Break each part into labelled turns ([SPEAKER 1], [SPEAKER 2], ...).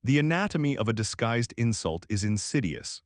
[SPEAKER 1] The anatomy of a disguised insult is insidious.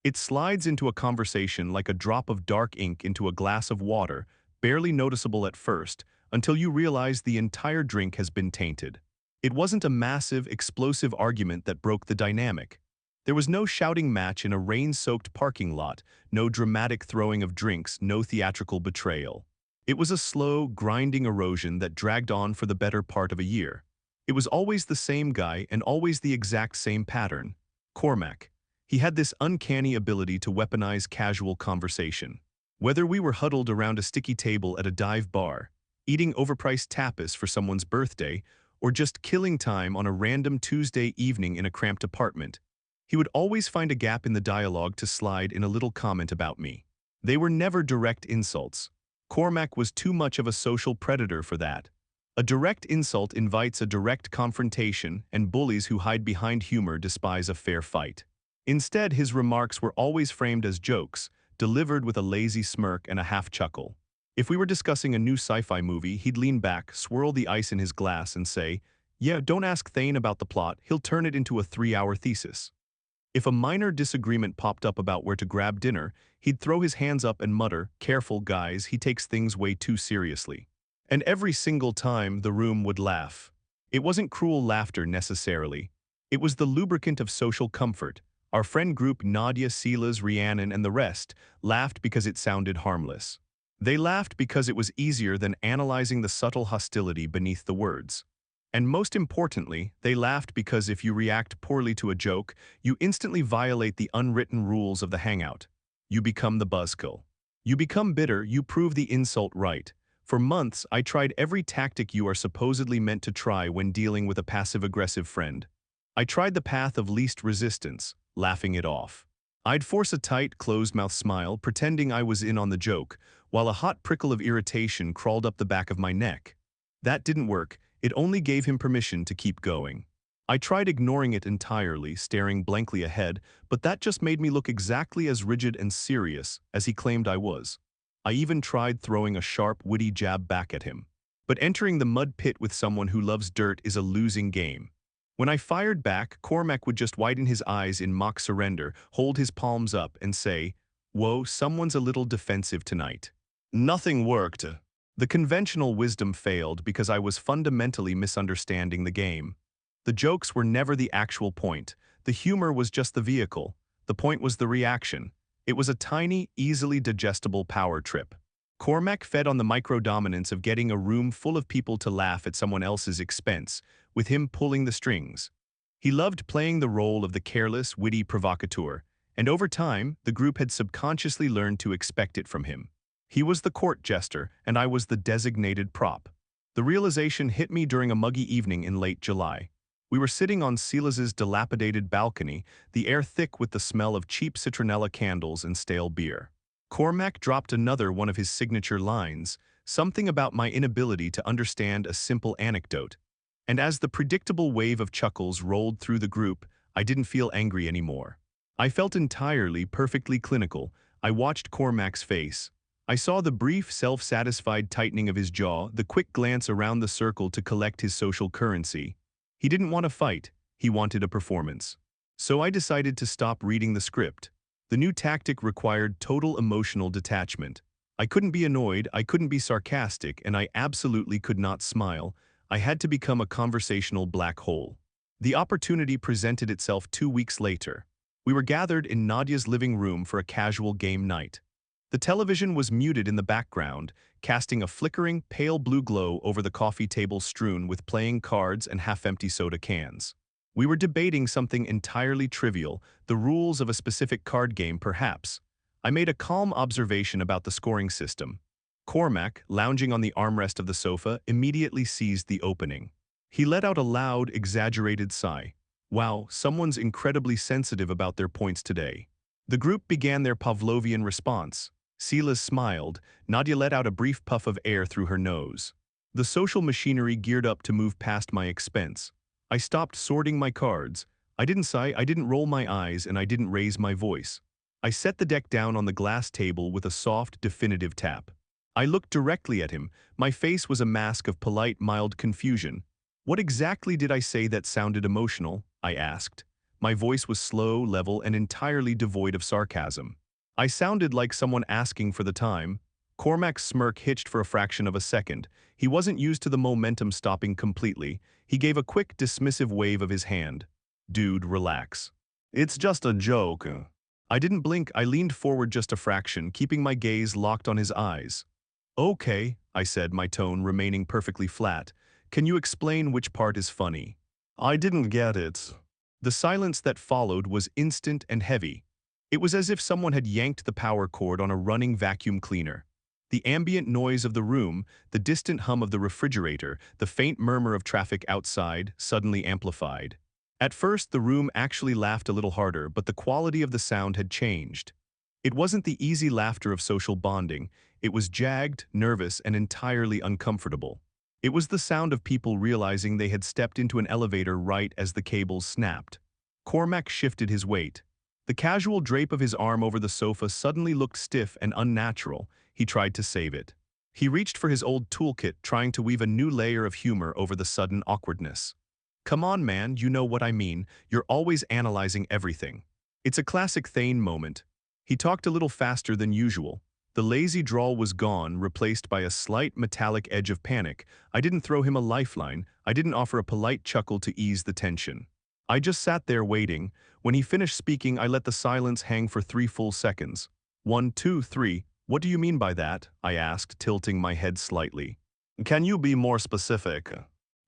[SPEAKER 1] It slides into a conversation like a drop of dark ink into a glass of water, barely noticeable at first, until you realize the entire drink has been tainted. It wasn't a massive, explosive argument that broke the dynamic. There was no shouting match in a rain-soaked parking lot, no dramatic throwing of drinks, no theatrical betrayal. It was a slow, grinding erosion that dragged on for the better part of a year. It was always the same guy and always the exact same pattern. Cormac. He had this uncanny ability to weaponize casual conversation. Whether we were huddled around a sticky table at a dive bar, eating overpriced tapas for someone's birthday, or just killing time on a random Tuesday evening in a cramped apartment, he would always find a gap in the dialogue to slide in a little comment about me. They were never direct insults. Cormac was too much of a social predator for that. A direct insult invites a direct confrontation, and bullies who hide behind humor despise a fair fight. Instead, his remarks were always framed as jokes, delivered with a lazy smirk and a half-chuckle. If we were discussing a new sci-fi movie, he'd lean back, swirl the ice in his glass, and say, "Yeah, don't ask Thane about the plot, he'll turn it into a 3-hour thesis." If a minor disagreement popped up about where to grab dinner, he'd throw his hands up and mutter, "Careful, guys, he takes things way too seriously." And every single time, the room would laugh. It wasn't cruel laughter necessarily. It was the lubricant of social comfort. Our friend group, Nadia, Silas, Rhiannon, and the rest, laughed because it sounded harmless. They laughed because it was easier than analyzing the subtle hostility beneath the words. And most importantly, they laughed because if you react poorly to a joke, you instantly violate the unwritten rules of the hangout. You become the buzzkill. You become bitter, you prove the insult right. For months, I tried every tactic you are supposedly meant to try when dealing with a passive-aggressive friend. I tried the path of least resistance, laughing it off. I'd force a tight, closed-mouth smile, pretending I was in on the joke, while a hot prickle of irritation crawled up the back of my neck. That didn't work. It only gave him permission to keep going. I tried ignoring it entirely, staring blankly ahead, but that just made me look exactly as rigid and serious as he claimed I was. I even tried throwing a sharp, witty jab back at him. But entering the mud pit with someone who loves dirt is a losing game. When I fired back, Cormac would just widen his eyes in mock surrender, hold his palms up, and say, "Whoa, someone's a little defensive tonight." Nothing worked. The conventional wisdom failed because I was fundamentally misunderstanding the game. The jokes were never the actual point. The humor was just the vehicle. The point was the reaction. It was a tiny, easily digestible power trip. Cormac fed on the micro-dominance of getting a room full of people to laugh at someone else's expense, with him pulling the strings. He loved playing the role of the careless, witty provocateur, and over time, the group had subconsciously learned to expect it from him. He was the court jester, and I was the designated prop. The realization hit me during a muggy evening in late July. We were sitting on Silas's dilapidated balcony, the air thick with the smell of cheap citronella candles and stale beer. Cormac dropped another one of his signature lines, something about my inability to understand a simple anecdote. And as the predictable wave of chuckles rolled through the group, I didn't feel angry anymore. I felt entirely, perfectly clinical. I watched Cormac's face. I saw the brief, self-satisfied tightening of his jaw, the quick glance around the circle to collect his social currency. He didn't want to fight, he wanted a performance. So I decided to stop reading the script. The new tactic required total emotional detachment. I couldn't be annoyed, I couldn't be sarcastic, and I absolutely could not smile. I had to become a conversational black hole. The opportunity presented itself 2 weeks later. We were gathered in Nadia's living room for a casual game night. The television was muted in the background, casting a flickering, pale blue glow over the coffee table strewn with playing cards and half-empty soda cans. We were debating something entirely trivial, the rules of a specific card game perhaps. I made a calm observation about the scoring system. Cormac, lounging on the armrest of the sofa, immediately seized the opening. He let out a loud, exaggerated sigh. Wow, someone's incredibly sensitive about their points today. The group began their Pavlovian response. Silas smiled. Nadia let out a brief puff of air through her nose. The social machinery geared up to move past my expense. I stopped sorting my cards. I didn't sigh, I didn't roll my eyes, and I didn't raise my voice. I set the deck down on the glass table with a soft, definitive tap. I looked directly at him. My face was a mask of polite, mild confusion. What exactly did I say that sounded emotional? I asked. My voice was slow, level, and entirely devoid of sarcasm. I sounded like someone asking for the time. Cormac's smirk hitched for a fraction of a second. He wasn't used to the momentum stopping completely. He gave a quick, dismissive wave of his hand. Dude, relax. It's just a joke. I didn't blink. I leaned forward just a fraction, keeping my gaze locked on his eyes. Okay, I said, my tone remaining perfectly flat. Can you explain which part is funny? I didn't get it. The silence that followed was instant and heavy. It was as if someone had yanked the power cord on a running vacuum cleaner. The ambient noise of the room, the distant hum of the refrigerator, the faint murmur of traffic outside, suddenly amplified. At first, the room actually laughed a little harder, but the quality of the sound had changed. It wasn't the easy laughter of social bonding. It was jagged, nervous, and entirely uncomfortable. It was the sound of people realizing they had stepped into an elevator right as the cables snapped. Cormac shifted his weight. The casual drape of his arm over the sofa suddenly looked stiff and unnatural. He tried to save it. He reached for his old toolkit, trying to weave a new layer of humor over the sudden awkwardness. Come on, man, you know what I mean. You're always analyzing everything. It's a classic Thane moment. He talked a little faster than usual. The lazy drawl was gone, replaced by a slight metallic edge of panic. I didn't throw him a lifeline. I didn't offer a polite chuckle to ease the tension. I just sat there waiting. When he finished speaking, I let the silence hang for 3 full seconds. 1, 2, 3. What do you mean by that? I asked, tilting my head slightly. Can you be more specific?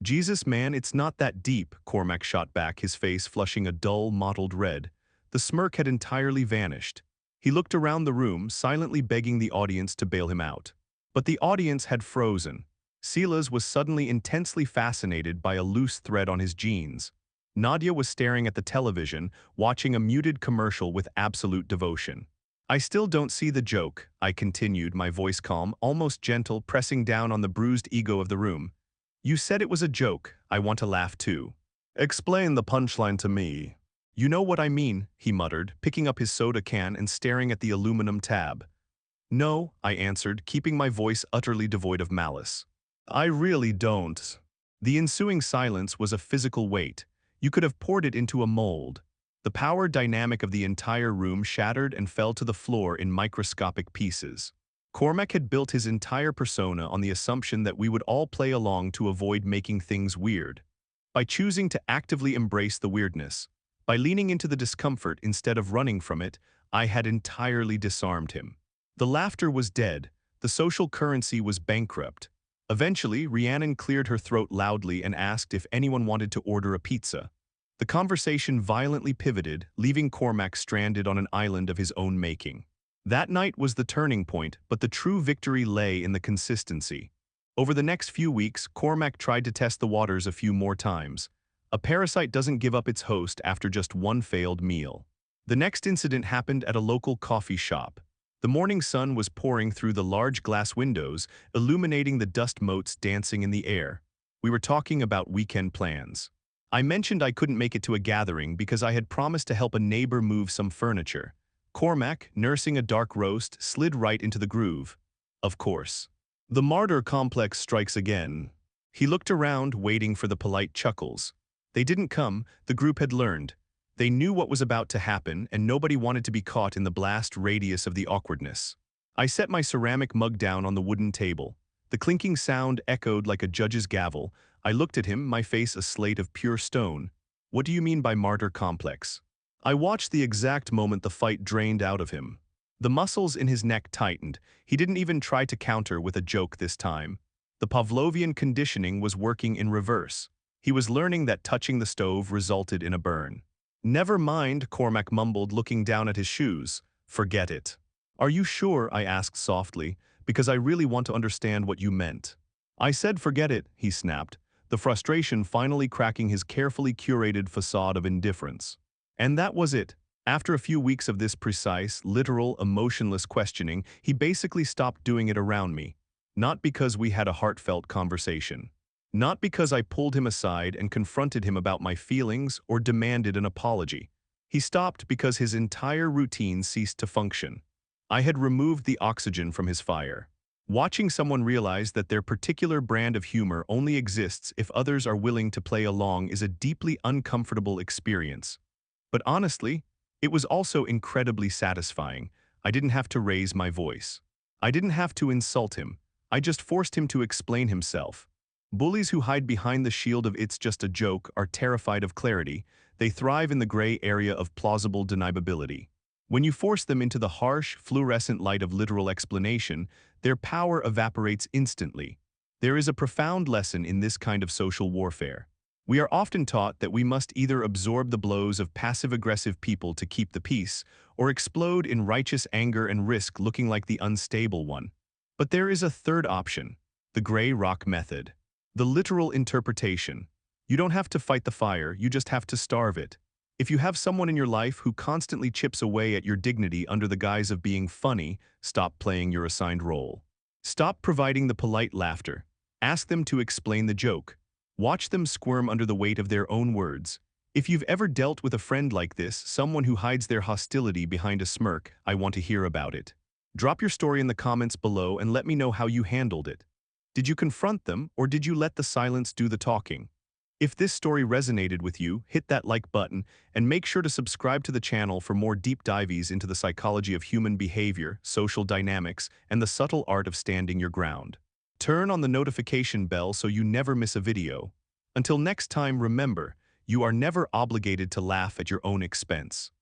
[SPEAKER 1] Jesus, man, it's not that deep, Cormac shot back, his face flushing a dull, mottled red. The smirk had entirely vanished. He looked around the room, silently begging the audience to bail him out. But the audience had frozen. Silas was suddenly intensely fascinated by a loose thread on his jeans. Nadia was staring at the television, watching a muted commercial with absolute devotion. I still don't see the joke, I continued, my voice calm, almost gentle, pressing down on the bruised ego of the room. You said it was a joke. I want to laugh too. Explain the punchline to me. You know what I mean, he muttered, picking up his soda can and staring at the aluminum tab. No, I answered, keeping my voice utterly devoid of malice. I really don't. The ensuing silence was a physical weight. You could have poured it into a mold. The power dynamic of the entire room shattered and fell to the floor in microscopic pieces. Cormac had built his entire persona on the assumption that we would all play along to avoid making things weird. By choosing to actively embrace the weirdness, by leaning into the discomfort instead of running from it, I had entirely disarmed him. The laughter was dead. The social currency was bankrupt. Eventually, Rhiannon cleared her throat loudly and asked if anyone wanted to order a pizza. The conversation violently pivoted, leaving Cormac stranded on an island of his own making. That night was the turning point, but the true victory lay in the consistency. Over the next few weeks, Cormac tried to test the waters a few more times. A parasite doesn't give up its host after just one failed meal. The next incident happened at a local coffee shop. The morning sun was pouring through the large glass windows, illuminating the dust motes dancing in the air. We were talking about weekend plans. I mentioned I couldn't make it to a gathering because I had promised to help a neighbor move some furniture. Cormac, nursing a dark roast, slid right into the groove. Of course. The martyr complex strikes again. He looked around, waiting for the polite chuckles. They didn't come. The group had learned. They knew what was about to happen, and nobody wanted to be caught in the blast radius of the awkwardness. I set my ceramic mug down on the wooden table. The clinking sound echoed like a judge's gavel. I looked at him, my face a slate of pure stone. What do you mean by martyr complex? I watched the exact moment the fight drained out of him. The muscles in his neck tightened. He didn't even try to counter with a joke this time. The Pavlovian conditioning was working in reverse. He was learning that touching the stove resulted in a burn. Never mind, Cormac mumbled, looking down at his shoes. Forget it. Are you sure? I asked softly, because I really want to understand what you meant. I said forget it, he snapped, the frustration finally cracking his carefully curated facade of indifference. And that was it. After a few weeks of this precise, literal, emotionless questioning, he basically stopped doing it around me. Not because we had a heartfelt conversation. Not because I pulled him aside and confronted him about my feelings or demanded an apology. He stopped because his entire routine ceased to function. I had removed the oxygen from his fire. Watching someone realize that their particular brand of humor only exists if others are willing to play along is a deeply uncomfortable experience. But honestly, it was also incredibly satisfying. I didn't have to raise my voice. I didn't have to insult him. I just forced him to explain himself. Bullies who hide behind the shield of "it's just a joke" are terrified of clarity. They thrive in the gray area of plausible deniability. When you force them into the harsh, fluorescent light of literal explanation, their power evaporates instantly. There is a profound lesson in this kind of social warfare. We are often taught that we must either absorb the blows of passive-aggressive people to keep the peace, or explode in righteous anger and risk looking like the unstable one. But there is a third option, the gray rock method. The literal interpretation. You don't have to fight the fire, you just have to starve it. If you have someone in your life who constantly chips away at your dignity under the guise of being funny, stop playing your assigned role. Stop providing the polite laughter. Ask them to explain the joke. Watch them squirm under the weight of their own words. If you've ever dealt with a friend like this, someone who hides their hostility behind a smirk, I want to hear about it. Drop your story in the comments below and let me know how you handled it. Did you confront them, or did you let the silence do the talking? If this story resonated with you, hit that like button and make sure to subscribe to the channel for more deep dives into the psychology of human behavior, social dynamics, and the subtle art of standing your ground. Turn on the notification bell so you never miss a video. Until next time, remember, you are never obligated to laugh at your own expense.